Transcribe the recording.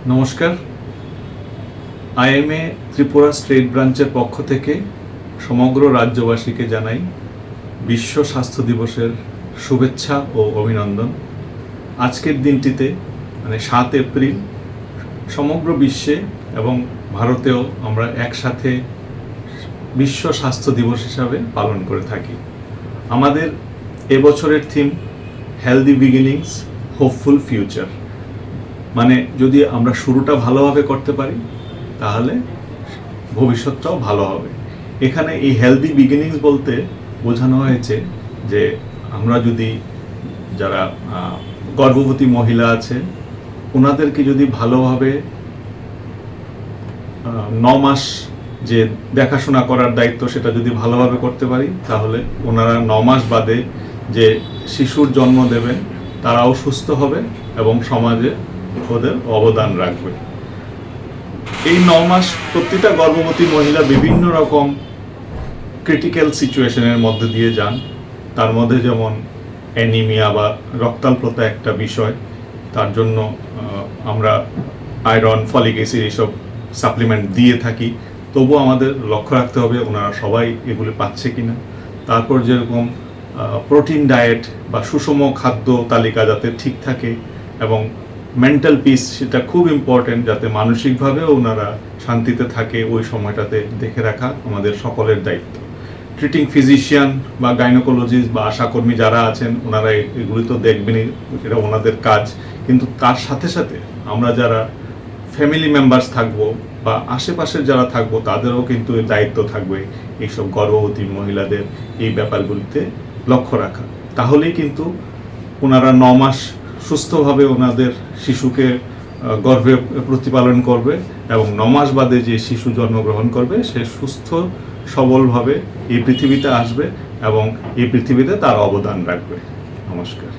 নমস্কার। IMA Tripura state ব্রাঞ্চের পক্ষ থেকে সমগ্র রাজ্যবাসীকে জানাই বিশ্ব স্বাস্থ্য দিবসের শুভেচ্ছা ও অভিনন্দন। আজকের দিনটিতে 7 এপ্রিল সমগ্র বিশ্বে এবং ভারতেও আমরা একসাথে বিশ্ব স্বাস্থ্য দিবস হিসাবে পালন করে থাকি। আমাদের এবছরের theme healthy beginnings hopeful future. যদি আমরা শুরুটা ভালোভাবে করতে পারি তাহলে ভবিষ্যৎটাও ভালো হবে। এখানে এই হেলদি বিগিনিংস বলতে বোঝানো হয়েছে যে আমরা যদি যারা গর্ভবতী মহিলা আছে ওনাদেরকে যদি ভালোভাবে 9 মাস যে দেখাশোনা করার দায়িত্ব সেটা যদি ভালোভাবে করতে পারি তাহলে ওনারা 9 মাস বাদে যে শিশুর জন্ম দেবেন তারাও সুস্থ হবে এবং সমাজে ওদের অবদান রাখবে। এই 9 মাস প্রতিটা গর্ভবতী মহিলা বিভিন্ন রকম ক্রিটিক্যাল সিচুয়েশনের মধ্যে দিয়ে যান। তার মধ্যে যেমন অ্যানিমিয়া বা রক্তাল্পতা একটা বিষয়, তার জন্য আমরা আয়রন, ফলিক অ্যাসিড এইসব সাপ্লিমেন্ট দিয়ে থাকি। তবুও আমাদের লক্ষ্য রাখতে হবে ওনারা সবাই এগুলি পাচ্ছে কিনা। তারপর যেরকম প্রোটিন ডায়েট বা সুষম খাদ্য তালিকা যাতে ঠিক থাকে এবং মেন্টাল পিস সেটা খুব ইম্পর্টেন্ট, যাতে মানসিকভাবেও ওনারা শান্তিতে থাকে ওই সময়টাতে দেখে রাখা আমাদের সকলের দায়িত্ব। ট্রিটিং ফিজিশিয়ান বা গাইনোকোলজিস্ট বা আশাকর্মী যারা আছেন ওনারা এগুলি তো দেখবেনই, এটা ওনাদের কাজ। কিন্তু তার সাথে সাথে আমরা যারা ফ্যামিলি মেম্বার্স থাকবো বা আশেপাশের যারা থাকবো তাদেরও কিন্তু দায়িত্ব থাকবে এইসব গর্ভবতী মহিলাদের এই ব্যাপারগুলিতে লক্ষ্য রাখা। তাহলেই কিন্তু ওনারা 9 মাস সুস্থভাবে ওনাদের শিশুকে গর্ভে প্রতিপালন করবে এবং 9 মাস বাদে যে শিশু জন্মগ্রহণ করবে সে সুস্থ সবলভাবে এই পৃথিবীতে আসবে এবং এই পৃথিবীতে তার অবদান রাখবে। নমস্কার।